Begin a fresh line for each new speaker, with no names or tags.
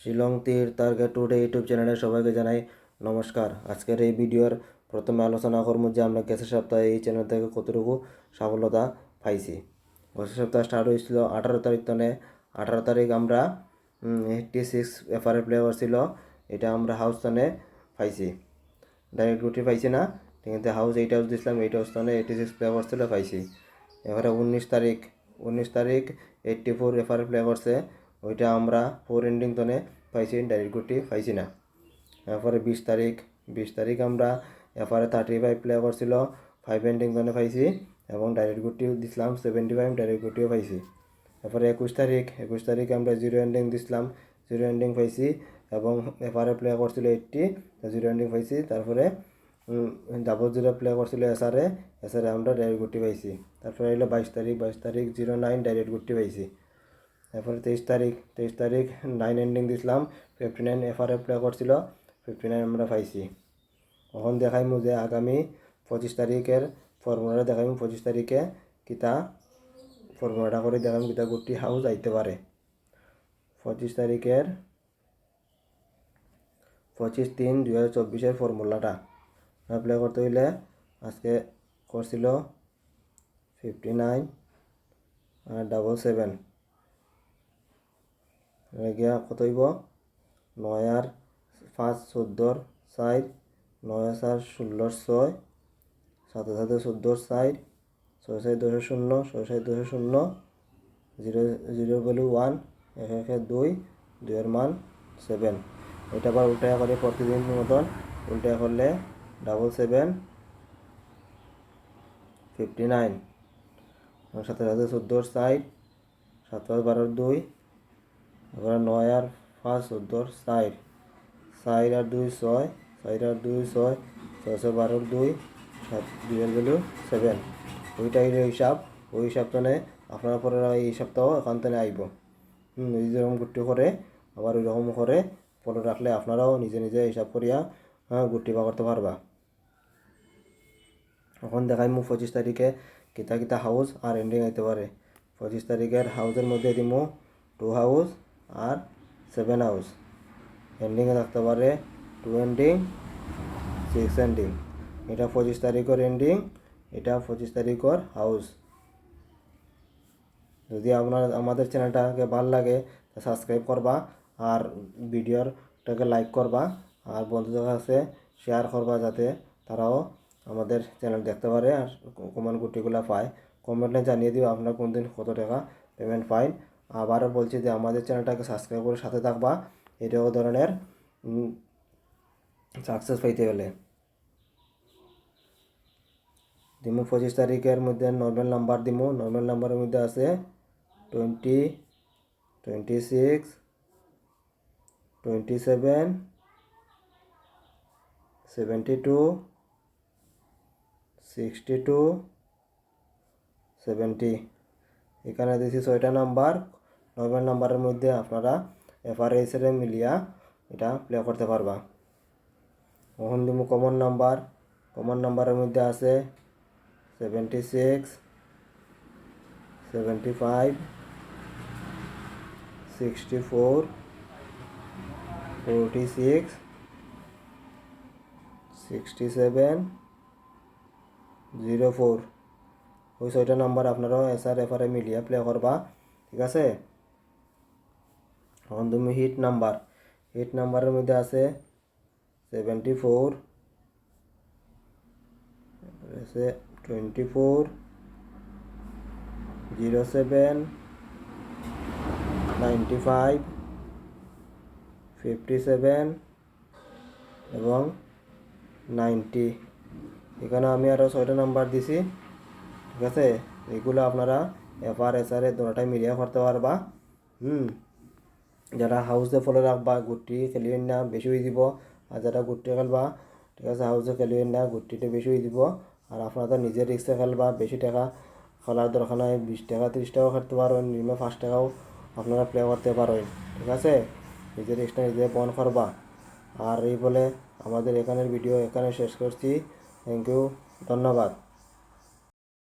শিলং তীর target today YouTube চ্যানেলে সবাইকে জানাই নমস্কার। আজকের এই ভিডিওর প্রথমে আলোচনা করব যে আমরা গেছের সপ্তাহে এই চ্যানেল থেকে কতটুকু সফলতা পাইছি। গেছের সপ্তাহ স্টার্ট হয়েছিল 18 তারিখ তনে 18 তারিখ আমরা 86 এফআরএ প্লে করছিল, এটা আমরা হাউস তনে পাইছি, ডাইরেক্ট গুটি পাইছি না, কিন্তু হাউস 8 হাউস দিয়েছিলাম, 8 হাউস তনে 86 প্লে করছিল পাইছি। এবারে 19 তারিখ 84 এফআরএ প্লে করছে, ওইটা আমরা 4 এন্ডিং তনে পাইছি, ডাইরেক্ট গুটি পাইছি না। এরপরে 20 তারিখ আমরা এফআরএ 35 প্লে করছিল, 5 এন্ডিং তনে পাইছি এবং ডাইরেক্ট গুটিও দিছিলাম 75, ডাইরেক্ট গুটিও পাইছি। এরপরে 21 তারিখ আমরা 0 এন্ডিং দিছিলাম, 0 এন্ডিং পাইছি এবং এফআরএ প্লে করছিল 80, 0 এন্ডিং পাইছি। তারপরে 00 প্লে করছিল এসআরএ আমরা ডাইরেক্ট গুটি পাইছি। তারপরে হলো 22 তারিখ 09 ডাইরেক্ট গুটি পাইছি। এরপরে 23 তারিখ 9 এন্ডিং দিছিলাম, 59 এফআরএ প্লে করছিল, 59 আমরা পাইছি। এখন দেখাইমু যে আগামী 25 তারিখের ফর্মুলাটা দেখাইমু। 25 তারিখে কিতা ফর্মুলাটা করে দেখাম কিতা গুটি হাউস আইতে পারে। 25 তারিখের 25/3/2024 ফর্মুলাটা প্লে করতে হইলে আজকে করছিল 59 আর 77 গিয়া কত হইব 9 আর 5 14 4, 9 আর 4 16 6, 7 7 14 4, 6 6 10 0, 6 6 10 0, 0 0 ভ্যালু 1, 1 1 2, 2 এর মান 7। এটা আবার উল্টায়া করে প্রতিদিন মতন উল্টায়া করলে 77 59, 7 7 14 4, 7 5 12 2, এবার 9 আর 5 14 4, 4 আর 2 6, 4 আর 2 6, 6 6 12 2, 2 এর ভ্যালু 7। ওইটাই হিসাব, ওই হিসাবটানে আপনার পরে এই সপ্তাহ এখান থেকে আইব। এই যেরকম গুটি করে আবার ওই রকম করে ফলো রাখলে আপনারাও নিজে নিজে হিসাব করিয়া গুটি বা করতে পারবা। এখন দেখাইমু 25 তারিখে কিতা কিতা হাউস আর এন্ডিং আইতে পারে। 25 তারিখের হাউসের মধ্যে দিমু 2 হাউস আর 7 হাউস, এন্ডিংয়ে থাকতে পারে 2 এন্ডিং 6 এন্ডিং। এটা 25 তারিখের এন্ডিং, এটা 25 তারিখের হাউস। যদি আমাদের চ্যানেলটাকে ভালো লাগে তো সাবস্ক্রাইব করবা আর ভিডিওটাকে লাইক করবা আর বন্ধুদের কাছে শেয়ার করবা যাতে তারাও আমাদের চ্যানেল দেখতে পারে আর কমেন্ট গুটিগুলো পায়। কমেন্টে জানিয়ে দিও আপনার কোন দিন কত টাকা পেমেন্ট পাইন। আবারও বলছি যে আমাদের চ্যানেলটাকে সাবস্ক্রাইব করে সাথে থাকবা এটাও ধরনের সাকসেস পাইতে গেলে। দিমু 25 তারিখের মধ্যে নর্মাল নাম্বার দিমু। নর্মাল নাম্বারের মধ্যে আছে 20, 26, 27, 72, 62, 70। এখানে দিয়েছি 6টা নাম্বার। নর্মাল নাম্বারের মধ্যে আপনারা এফআরএসের মিলিয়া এটা প্লে করতে পারবা। এখন দিমু কমন নাম্বার। কমন নাম্বারের মধ্যে আছে 76, 75, 64, 46, 67, 04। ওই 6টা নাম্বার আপনারাও এসআর এফআরএ মিলিয়া প্লে করবা, ঠিক আছে। এখন তুমি হিট নাম্বারের মধ্যে আছে 74, 24, 07, 95, 57 এবং 90। এখানে আমি আরও 6টা নাম্বার দিছি, ঠিক আছে। এগুলো আপনারা এফআরএসআর দুটাই মিলিয়ে করতে পারবা। যারা হাউসে ফলো রাখবা গুটি খেলিবেন না, বেশি হয়ে দিব। আর যারা গুটি খেলবা, ঠিক আছে, হাউসে খেলিবেন না, গুটিটা বেশি হয়ে দিব। আর আপনারা তো নিজের রিক্সে খেলবা, বেশি টাকা খেলার দরকার নাই, 20 টাকা 30 টাকাও খেলতে পারেন, মিনিমাম 5 টাকাও আপনারা প্লে করতে পারেন, ঠিক আছে। নিজের রিক্সটা নিজে বন্ধ করবা। আর এই বলে আমাদের এখানের ভিডিও এখানে শেষ করছি। থ্যাংক ইউ, ধন্যবাদ।